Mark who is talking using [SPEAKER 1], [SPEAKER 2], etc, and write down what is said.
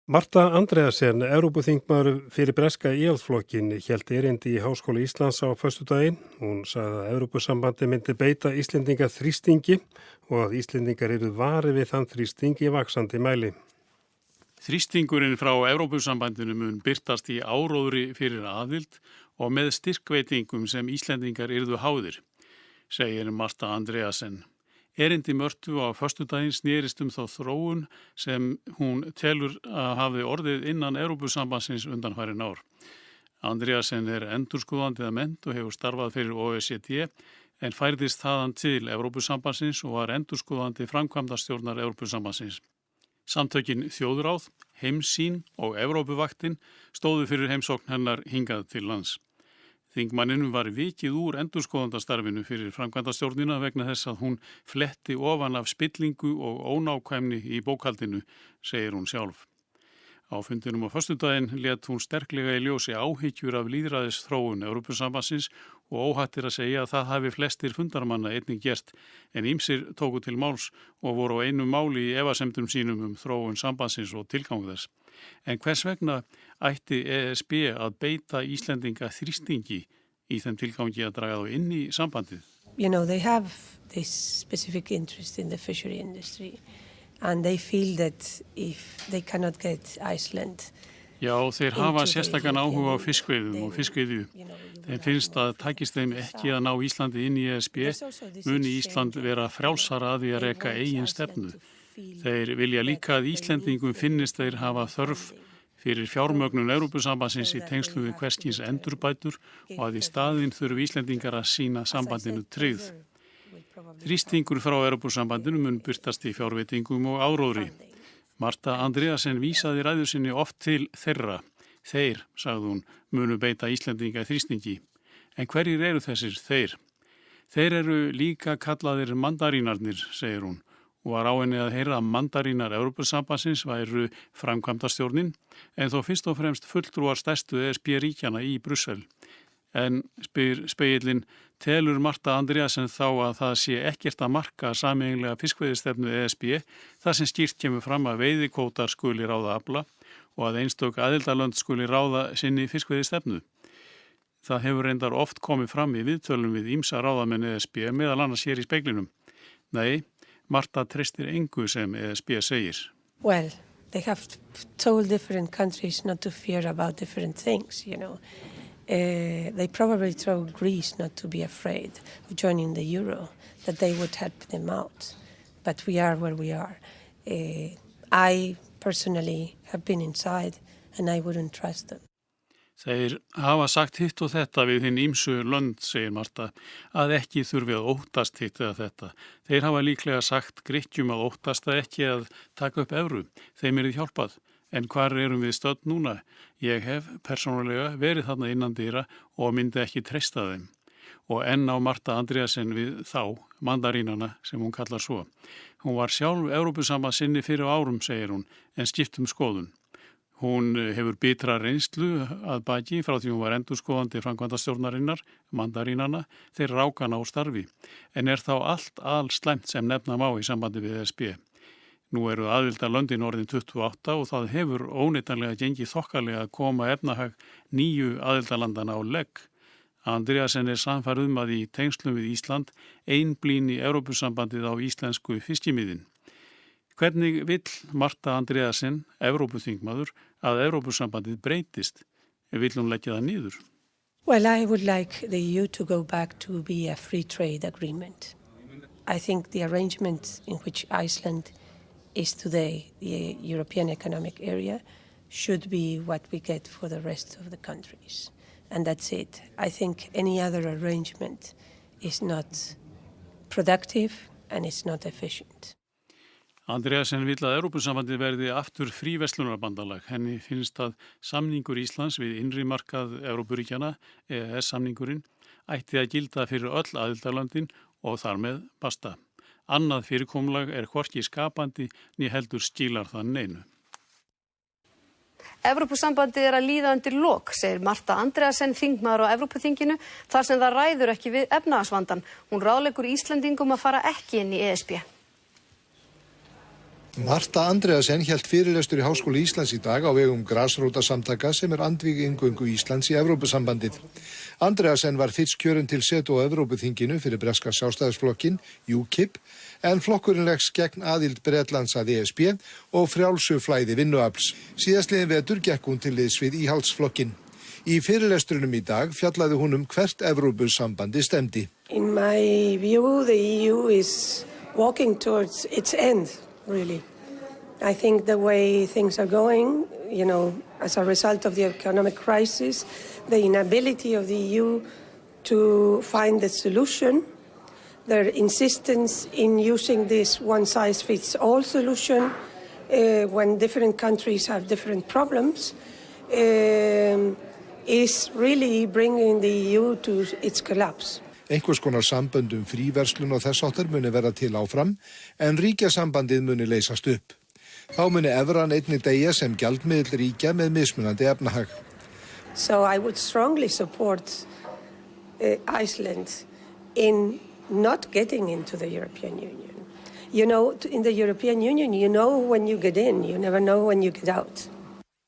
[SPEAKER 1] Marta Andreasen, Evrópuþingmaður fyrir breska íhaldsflokkin, hélt erindi í Háskóla Íslands á föstudaginn. Hún sagði að Evrópusambandi myndi beita Íslendinga þrýstingi og að Íslendingar eru vari við þann þrýsting í vaxandi mæli.
[SPEAKER 2] Þrýstingurinn frá Evrópusambandinu mun birtast í áróðri fyrir aðild og með styrkveitingum sem Íslendingar yrðu háðir, segir Marta Andreasen. Erindi Mörtu á föstudaginn snerist þá þróun sem hún telur að hafi orðið innan Evrópusambandsins undanfarin ár. Andreasen endurskoðandi að mennt og hefur starfað fyrir OECD en færðist þaðan til Evrópusambandsins og var endurskoðandi framkvæmdastjórnar Evrópusambandsins. Samtökin Þjóðráð, Heimssýn og Evrópuvaktin stóðu fyrir heimsókn hennar hingað til lands. Þingmanninum var vikið úr endurskoðandastarfinu fyrir framkvæmdastjórnina vegna þess að hún fletti ofan af spillingu og ónákvæmni í bókhaldinu, segir hún sjálf. Á fundinum á föstudaginn lét hún sterklega í ljósi áhyggjur af lýðræðisþróun Evrópusambandsins og óhætt að segja að það hafi flestir fundarmanna einnig gert en ýmsir tóku til máls og voru á einu máli í efasemdum sínum þróun sambandsins og tilgang þess. En hvers vegna ætti ESB að beita Íslendinga þrýstingi í þeim tilgangi að draga þá inn í sambandið?
[SPEAKER 3] You know, they have this specific interest in the fishery industry and they feel that if they cannot get Iceland.
[SPEAKER 2] Já, þeir hafa sérstakann áhuga á fiskveiðum og fiskveiðu. Þeim finnst að takist þeim ekki að ná Íslandi inn í ESB, muni Ísland vera frjálsara að því að reka eigin stefnu. Þeir vilja líka að Íslendingum finnist þeir hafa þörf fyrir fjármögnun Evrópusambandsins í tengslu við hvers kyns endurbætur og að í staðinn þurfi Íslendingar að sýna sambandinu tryggð. Þrýstingur frá Evrópusambandinu mun birtast í fjárveitingum og áróðri. Marta Andreasen vísaði ræðu sinni oft til þeirra. Þeir, sagði hún, munu beita Íslendinga þrýstingi. En hverjir eru þessir þeir? Þeir eru líka kallaðir mandarínarnir, segir hún. Og var á henni að heyra að mandarínar Evrópusambandsins væru framkvæmdastjórnin en þó fyrst og fremst fulltrúar stærstu ESB-ríkjana í Brussel. En spyr spegillinn, telur Marta Andreasen þá að það sé ekkert að marka sameiginlega fiskveiðistefnu ESB þar sem skýrt kemur fram að veiðikvótar skuli ráða afla og að einstök aðildarlönd skuli ráða sinni fiskveiðistefnu. Það hefur reyndar oft komið fram í viðtölum við ýmsa ráðamenn ESB meðal annars hér í speglinum. Nei, Marta treystir engu sem ESB segir.
[SPEAKER 3] Well, they have told different countries not to fear about different things, you know. They probably told Greece not to be afraid of joining the euro, that they would help them out. But we are where we are. I personally have been inside and I wouldn't trust them.
[SPEAKER 2] Þeir hafa sagt hitt og þetta við hinn ýmsu lönd, segir Marta, að ekki þurfi að óttast hitt eða þetta. Þeir hafa líklega sagt Grikkjum að óttast að ekki að taka upp evru. Þeim hjálpað. En hvar erum við stödd núna? Ég hef persónulega verið þarna innandyra og myndi ekki treysta þeim. Og enn á Marta Andreasen við þá, mandarínana sem hún kallar svo. Hún var sjálf Evrópusambandssinni fyrir árum, segir hún, en skipt skoðun. Hún hefur bitra reynslu að baki frá því hún var endurskoðandi framkvæmdastjórnarinnar, mandarínana, þeir rákana á starfi. En þá allt slæmt sem nefna má í sambandi við ESB. Nú eru aðildarlöndin orðin 28 og það hefur óneitanlega gengið þokkalega að koma efnahag 9 aðildarlandana á legg. Andreasen sannfærð að í tengslum við Ísland einblíni Evrópusambandið á íslensku fiskimiðin. Hvernig vill Marta Andreasen, Evrópuþingmaður, að Evrópusambandið breytist? Vill hún leggja það niður?
[SPEAKER 3] Well, I would like the EU to go back to be a free trade agreement. I think the arrangement in which Iceland is today, the European Economic Area, should be what we get for the rest of the countries. And that's it. I think any other arrangement is not productive and it's not efficient.
[SPEAKER 2] Andreasen vill að Evrópusambandið verði aftur fríverslunarbandalag. Henni finnst að samningur Íslands við innri markað Evrópuríkjana, EES-samningurinn, ætti að gilda fyrir öll aðildarlöndin og þar með basta. Annað fyrirkomulag hvorki skapandi né heldur skilar það neinu.
[SPEAKER 4] Evrópusambandið að líða undir lok, segir Marta Andreasen, þingmaður á Evrópuþinginu, þar sem það ræður ekki við efnahagsvandann. Hún ráðleggur Íslendingum að fara ekki inn í ESB.
[SPEAKER 5] Marta Andreasen hélt fyrirlestur í Háskóla Íslands í dag á vegum grasrótarsamtaka sem andvíg inngöngu Íslands í Evrópusambandið. Andreasen var fyrst kjörin til setu á Evrópuþinginu fyrir breska sjálfstæðisflokkin, UKIP, en flokkurinn leggst gegn aðild Bretlands að ESB og frjálsu flæði vinnuafls. Síðastliðin vetur gekk hún til liðs við Íhaldsflokkin. Í fyrirlestrinum í dag fjallaði hún hvert Evrópusambandi stemdi.
[SPEAKER 3] In my view, the EU is walking towards its end. Really. I think the way things are going, as a result of the economic crisis, the inability of the EU to find the solution, their insistence in using this one-size-fits-all solution when different countries have different problems, is really bringing the EU to its collapse.
[SPEAKER 5] Einhvers konar sambönd fríverslun og þess áttar muni vera til áfram, en ríkjasambandið muni leysast upp. Þá muni evran einnig deyja sem gjaldmiðill ríkja með mismunandi efnahag.
[SPEAKER 3] So I would strongly support Iceland in not getting into the European Union. In the European Union, you know when you get in, you never know when you get out.